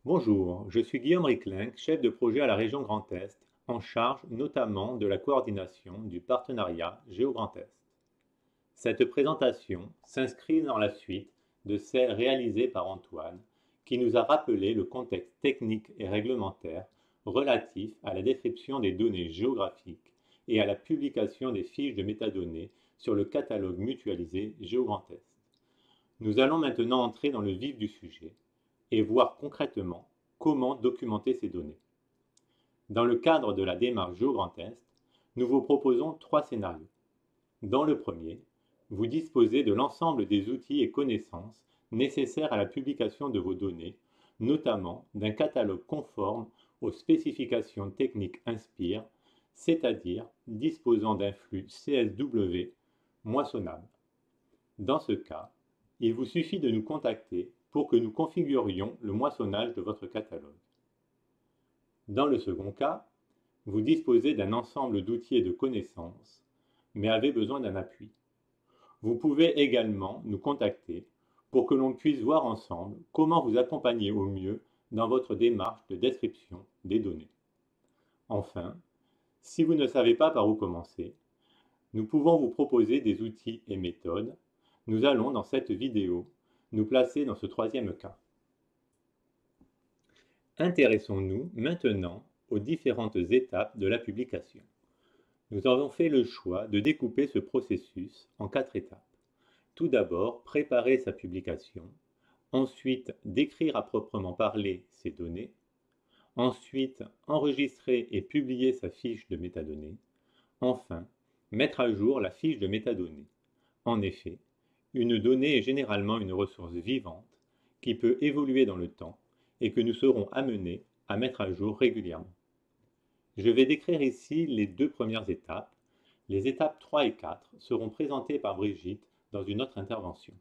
Bonjour, je suis Guillaume Riclin, chef de projet à la région Grand Est, en charge notamment de la coordination du partenariat Géo-Grand Est. Cette présentation s'inscrit dans la suite de celle réalisée par Antoine, qui nous a rappelé le contexte technique et réglementaire relatif à la description des données géographiques et à la publication des fiches de métadonnées sur le catalogue mutualisé Géo-Grand Est. Nous allons maintenant entrer dans le vif du sujet et voir concrètement comment documenter ces données. Dans le cadre de la démarche Géo-Grand Est, nous vous proposons trois scénarios. Dans le premier, vous disposez de l'ensemble des outils et connaissances nécessaires à la publication de vos données, notamment d'un catalogue conforme aux spécifications techniques Inspire, c'est-à-dire disposant d'un flux CSW moissonnable. Dans ce cas, il vous suffit de nous contacter pour que nous configurions le moissonnage de votre catalogue. Dans le second cas, vous disposez d'un ensemble d'outils et de connaissances, mais avez besoin d'un appui. Vous pouvez également nous contacter pour que l'on puisse voir ensemble comment vous accompagner au mieux dans votre démarche de description des données. Enfin, si vous ne savez pas par où commencer, nous pouvons vous proposer des outils et méthodes. Nous allons, dans cette vidéo, nous placer dans ce troisième cas. Intéressons-nous maintenant aux différentes étapes de la publication. Nous avons fait le choix de découper ce processus en 4 étapes. Tout d'abord, préparer sa publication. Ensuite, décrire à proprement parler ses données. Ensuite, enregistrer et publier sa fiche de métadonnées. Enfin, mettre à jour la fiche de métadonnées. En effet, une donnée est généralement une ressource vivante qui peut évoluer dans le temps et que nous serons amenés à mettre à jour régulièrement. Je vais décrire ici les 2 premières étapes. Les étapes 3 et 4 seront présentées par Brigitte dans une autre intervention.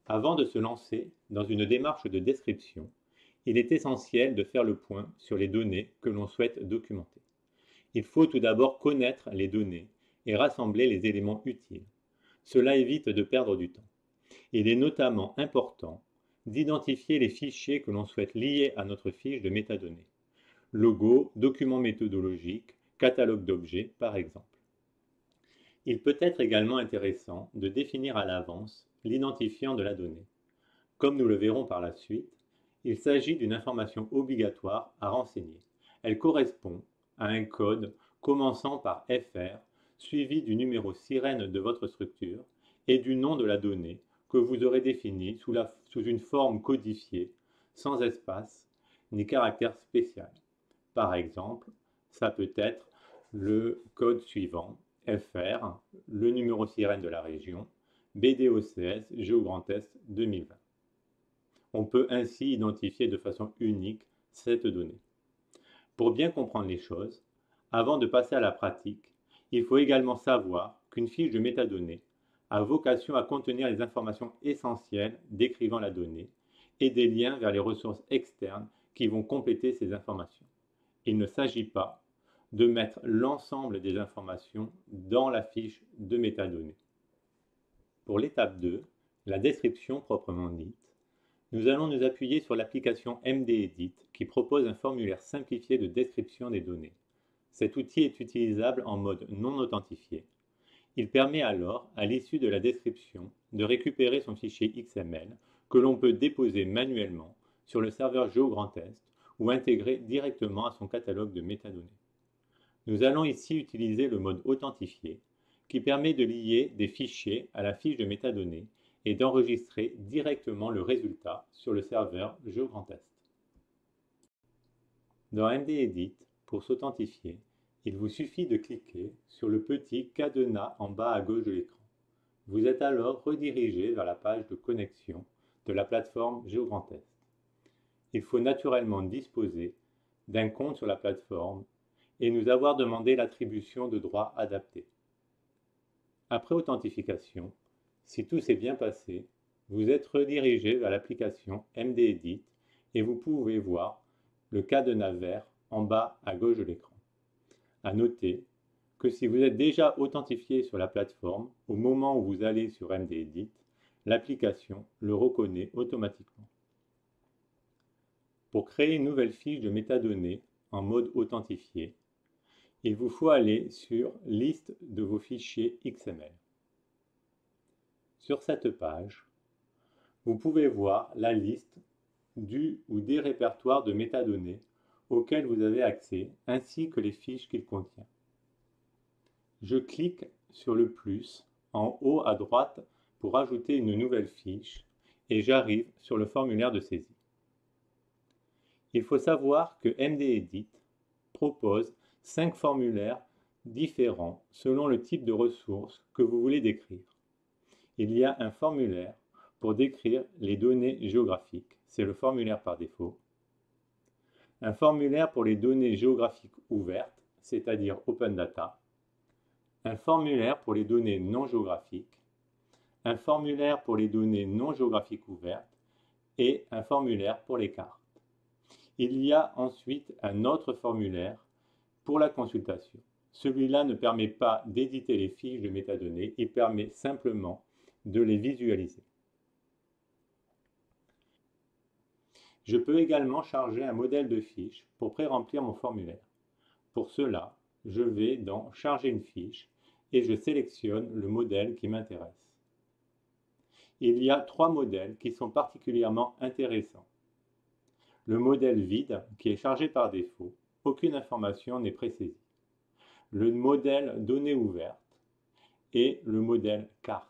Avant de se lancer dans une démarche de description, il est essentiel de faire le point sur les données que l'on souhaite documenter. Il faut tout d'abord connaître les données et rassembler les éléments utiles. Cela évite de perdre du temps. Il est notamment important d'identifier les fichiers que l'on souhaite lier à notre fiche de métadonnées. Logo, document méthodologique, catalogue d'objets, par exemple. Il peut être également intéressant de définir à l'avance l'identifiant de la donnée. Comme nous le verrons par la suite, il s'agit d'une information obligatoire à renseigner. Elle correspond à un code commençant par FR, suivi du numéro sirène de votre structure et du nom de la donnée que vous aurez défini sous une forme codifiée, sans espace ni caractère spécial. Par exemple, ça peut être le code suivant, FR, le numéro sirène de la région, BDOCS, Géo-Grand Est 2020. On peut ainsi identifier de façon unique cette donnée. Pour bien comprendre les choses, avant de passer à la pratique, il faut également savoir qu'une fiche de métadonnées a vocation à contenir les informations essentielles décrivant la donnée et des liens vers les ressources externes qui vont compléter ces informations. Il ne s'agit pas de mettre l'ensemble des informations dans la fiche de métadonnées. Pour l'étape 2, la description proprement dite, nous allons nous appuyer sur l'application MDEdit qui propose un formulaire simplifié de description des données. Cet outil est utilisable en mode non authentifié. Il permet alors, à l'issue de la description, de récupérer son fichier XML que l'on peut déposer manuellement sur le serveur Géo-Grand Est ou intégrer directement à son catalogue de métadonnées. Nous allons ici utiliser le mode authentifié qui permet de lier des fichiers à la fiche de métadonnées et d'enregistrer directement le résultat sur le serveur Géo-Grand Est. Dans MDEdit, pour s'authentifier, il vous suffit de cliquer sur le petit cadenas en bas à gauche de l'écran. Vous êtes alors redirigé vers la page de connexion de la plateforme Géo-Grand Est. Il faut naturellement disposer d'un compte sur la plateforme et nous avoir demandé l'attribution de droits adaptés. Après authentification, si tout s'est bien passé, vous êtes redirigé vers l'application MDEdit et vous pouvez voir le cadenas vert en bas à gauche de l'écran. À noter que si vous êtes déjà authentifié sur la plateforme, au moment où vous allez sur MDEdit, l'application le reconnaît automatiquement. Pour créer une nouvelle fiche de métadonnées en mode authentifié, il vous faut aller sur Liste de vos fichiers XML. Sur cette page, vous pouvez voir la liste du ou des répertoires de métadonnées auxquels vous avez accès, ainsi que les fiches qu'il contient. Je clique sur le plus en haut à droite pour ajouter une nouvelle fiche et j'arrive sur le formulaire de saisie. Il faut savoir que MDEdit propose 5 formulaires différents selon le type de ressources que vous voulez décrire. Il y a un formulaire pour décrire les données géographiques, c'est le formulaire par défaut. Un formulaire pour les données géographiques ouvertes, c'est-à-dire Open Data. Un formulaire pour les données non géographiques. Un formulaire pour les données non géographiques ouvertes et un formulaire pour les cartes. Il y a ensuite un autre formulaire pour la consultation. Celui-là ne permet pas d'éditer les fiches de métadonnées, il permet simplement de les visualiser. Je peux également charger un modèle de fiche pour pré-remplir mon formulaire. Pour cela, je vais dans « Charger une fiche » et je sélectionne le modèle qui m'intéresse. Il y a 3 modèles qui sont particulièrement intéressants. Le modèle vide, qui est chargé par défaut, aucune information n'est présaisie. Le modèle données ouvertes et le modèle carte.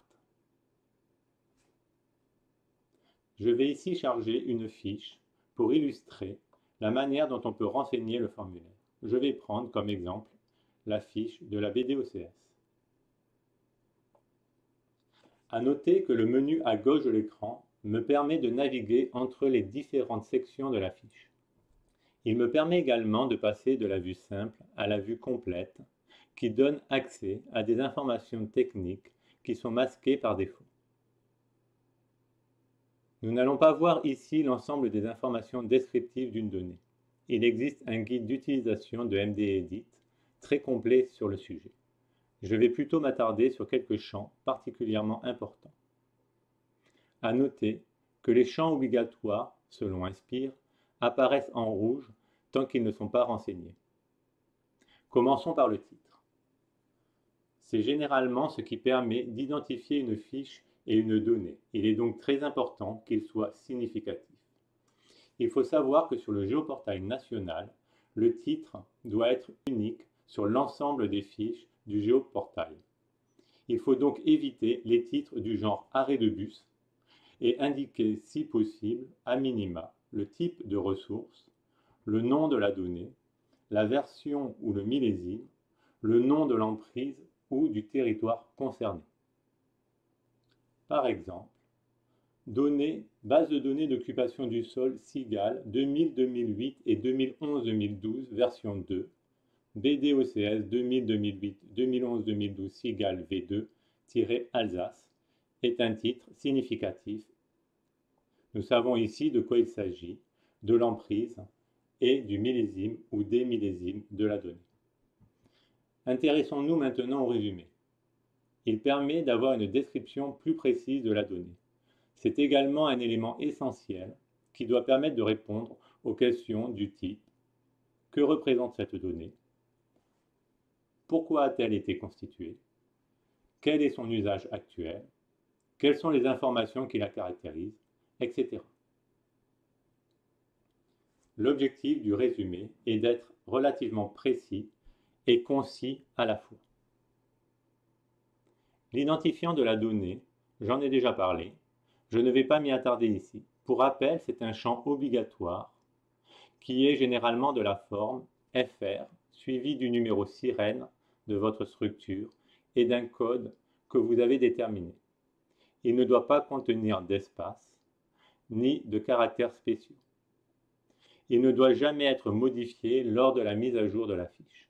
Je vais ici charger une fiche pour illustrer la manière dont on peut renseigner le formulaire. Je vais prendre comme exemple la fiche de la BDOCS. À noter que le menu à gauche de l'écran me permet de naviguer entre les différentes sections de la fiche. Il me permet également de passer de la vue simple à la vue complète, qui donne accès à des informations techniques qui sont masquées par défaut. Nous n'allons pas voir ici l'ensemble des informations descriptives d'une donnée. Il existe un guide d'utilisation de MDEdit très complet sur le sujet. Je vais plutôt m'attarder sur quelques champs particulièrement importants. À noter que les champs obligatoires, selon Inspire, apparaissent en rouge tant qu'ils ne sont pas renseignés. Commençons par le titre. C'est généralement ce qui permet d'identifier une fiche et une donnée. Il est donc très important qu'il soit significatif. Il faut savoir que sur le géoportail national, le titre doit être unique sur l'ensemble des fiches du géoportail. Il faut donc éviter les titres du genre arrêt de bus et indiquer si possible, à minima, le type de ressource, le nom de la donnée, la version ou le millésime, le nom de l'emprise ou du territoire concerné. Par exemple, base de données d'occupation du sol SIGAL 2000-2008 et 2011-2012 version 2, BDOCS 2000-2008, 2011-2012 SIGAL V2-Alsace est un titre significatif. Nous savons ici de quoi il s'agit, de l'emprise et du millésime ou des millésimes de la donnée. Intéressons-nous maintenant au résumé. Il permet d'avoir une description plus précise de la donnée. C'est également un élément essentiel qui doit permettre de répondre aux questions du type « Que représente cette donnée ? Pourquoi a-t-elle été constituée ? Quel est son usage actuel ? Quelles sont les informations qui la caractérisent ? Etc. » L'objectif du résumé est d'être relativement précis et concis à la fois. L'identifiant de la donnée, j'en ai déjà parlé, je ne vais pas m'y attarder ici. Pour rappel, c'est un champ obligatoire qui est généralement de la forme FR suivi du numéro sirène de votre structure et d'un code que vous avez déterminé. Il ne doit pas contenir d'espace ni de caractères spéciaux. Il ne doit jamais être modifié lors de la mise à jour de la fiche.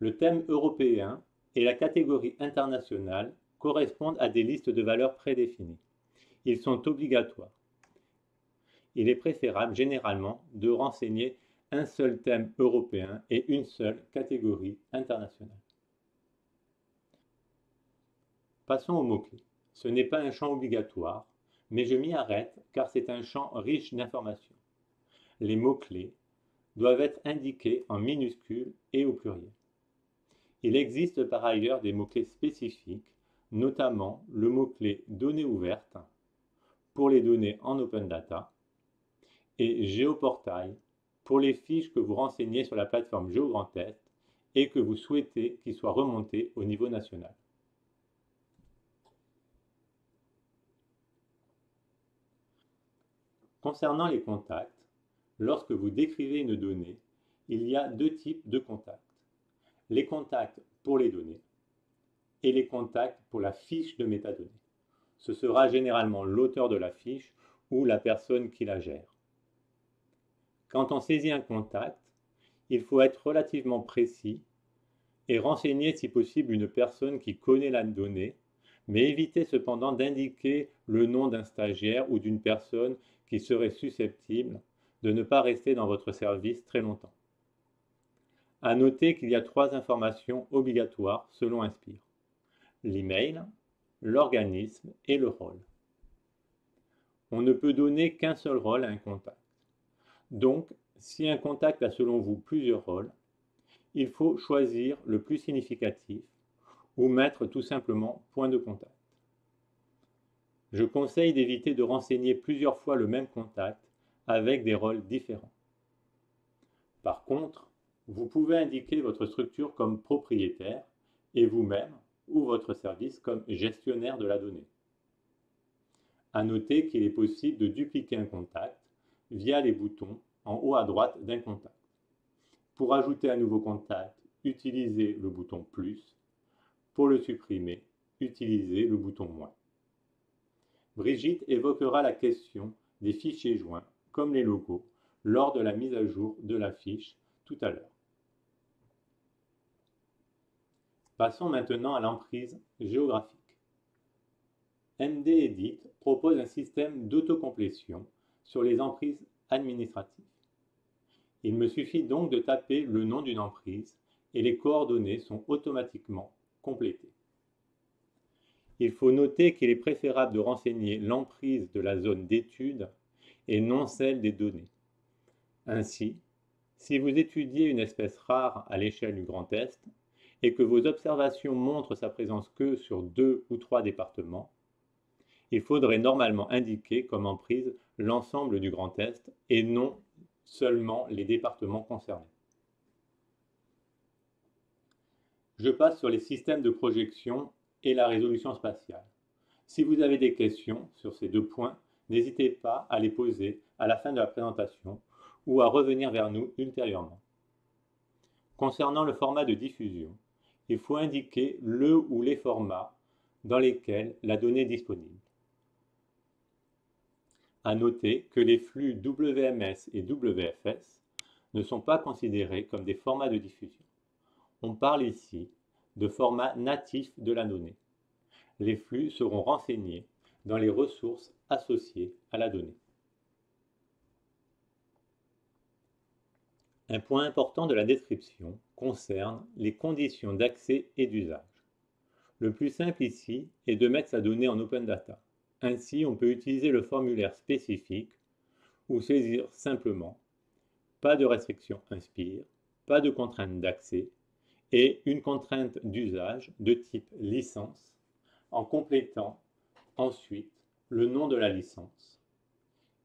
Le thème européen et la catégorie internationale correspondent à des listes de valeurs prédéfinies. Ils sont obligatoires. Il est préférable généralement de renseigner un seul thème européen et une seule catégorie internationale. Passons aux mots-clés. Ce n'est pas un champ obligatoire, mais je m'y arrête car c'est un champ riche d'informations. Les mots-clés doivent être indiqués en minuscules et au pluriel. Il existe par ailleurs des mots-clés spécifiques, notamment le mot-clé données ouvertes pour les données en open data et géoportail pour les fiches que vous renseignez sur la plateforme GeoGrandTest et que vous souhaitez qu'ils soient remontés au niveau national. Concernant les contacts, lorsque vous décrivez une donnée, il y a deux types de contacts. Les contacts pour les données et les contacts pour la fiche de métadonnées. Ce sera généralement l'auteur de la fiche ou la personne qui la gère. Quand on saisit un contact, il faut être relativement précis et renseigner si possible une personne qui connaît la donnée, mais évitez cependant d'indiquer le nom d'un stagiaire ou d'une personne qui serait susceptible de ne pas rester dans votre service très longtemps. À noter qu'il y a 3 informations obligatoires selon Inspire: l'email, l'organisme et le rôle. On ne peut donner qu'un seul rôle à un contact. Donc, si un contact a selon vous plusieurs rôles, il faut choisir le plus significatif ou mettre tout simplement point de contact. Je conseille d'éviter de renseigner plusieurs fois le même contact avec des rôles différents. Par contre, vous pouvez indiquer votre structure comme propriétaire et vous-même ou votre service comme gestionnaire de la donnée. À noter qu'il est possible de dupliquer un contact via les boutons en haut à droite d'un contact. Pour ajouter un nouveau contact, utilisez le bouton plus. Pour le supprimer, utilisez le bouton moins. Brigitte évoquera la question des fichiers joints, comme les logos, lors de la mise à jour de la fiche tout à l'heure. Passons maintenant à l'emprise géographique. MDEdit propose un système d'autocomplétion sur les emprises administratives. Il me suffit donc de taper le nom d'une emprise et les coordonnées sont automatiquement complétées. Il faut noter qu'il est préférable de renseigner l'emprise de la zone d'étude et non celle des données. Ainsi, si vous étudiez une espèce rare à l'échelle du Grand Est et que vos observations montrent sa présence que sur 2 ou 3 départements, il faudrait normalement indiquer comme emprise l'ensemble du Grand Est et non seulement les départements concernés. Je passe sur les systèmes de projection et la résolution spatiale. Si vous avez des questions sur ces 2 points, n'hésitez pas à les poser à la fin de la présentation ou à revenir vers nous ultérieurement. Concernant le format de diffusion, il faut indiquer le ou les formats dans lesquels la donnée est disponible. À noter que les flux WMS et WFS ne sont pas considérés comme des formats de diffusion. On parle ici de format natif de la donnée. Les flux seront renseignés dans les ressources associées à la donnée. Un point important de la description concerne les conditions d'accès et d'usage. Le plus simple ici est de mettre sa donnée en open data. Ainsi, on peut utiliser le formulaire spécifique ou saisir simplement pas de restriction Inspire, pas de contrainte d'accès et une contrainte d'usage de type licence en complétant ensuite le nom de la licence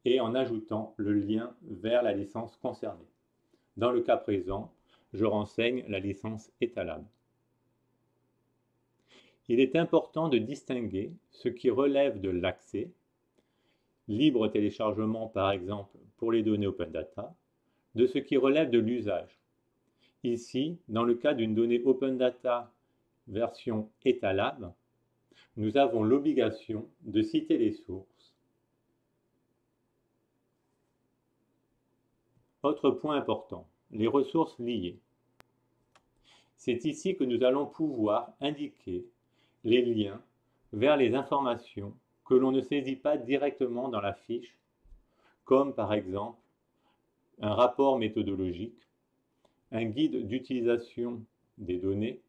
et en ajoutant le lien vers la licence concernée. Dans le cas présent, je renseigne la licence étalable. Il est important de distinguer ce qui relève de l'accès, libre téléchargement par exemple pour les données open data, de ce qui relève de l'usage. Ici, dans le cas d'une donnée open data version étalable, nous avons l'obligation de citer les sources. Autre point important, les ressources liées. C'est ici que nous allons pouvoir indiquer les liens vers les informations que l'on ne saisit pas directement dans la fiche, comme par exemple un rapport méthodologique, un guide d'utilisation des données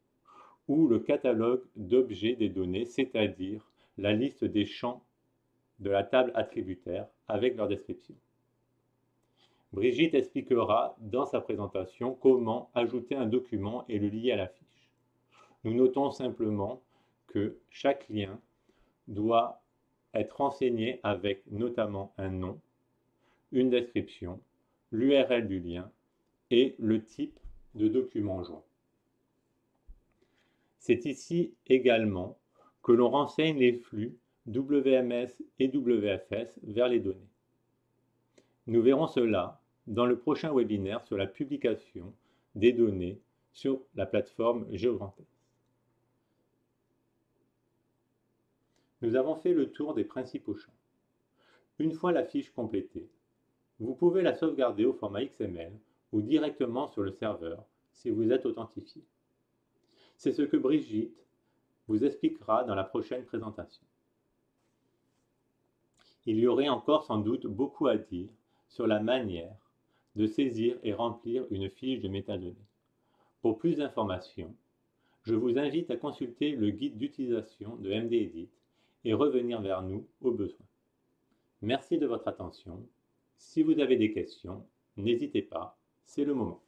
ou le catalogue d'objets des données, c'est-à-dire la liste des champs de la table attributaire avec leur description. Brigitte expliquera dans sa présentation comment ajouter un document et le lier à la fiche. Nous notons simplement que chaque lien doit être renseigné avec notamment un nom, une description, l'URL du lien et le type de document joint. C'est ici également que l'on renseigne les flux WMS et WFS vers les données. Nous verrons cela dans le prochain webinaire sur la publication des données sur la plateforme GeoGrandTest. Nous avons fait le tour des principaux champs. Une fois la fiche complétée, vous pouvez la sauvegarder au format XML ou directement sur le serveur si vous êtes authentifié. C'est ce que Brigitte vous expliquera dans la prochaine présentation. Il y aurait encore sans doute beaucoup à dire sur la manière de saisir et remplir une fiche de métadonnées. Pour plus d'informations, je vous invite à consulter le guide d'utilisation de MDEdit et revenir vers nous au besoin. Merci de votre attention. Si vous avez des questions, n'hésitez pas, c'est le moment.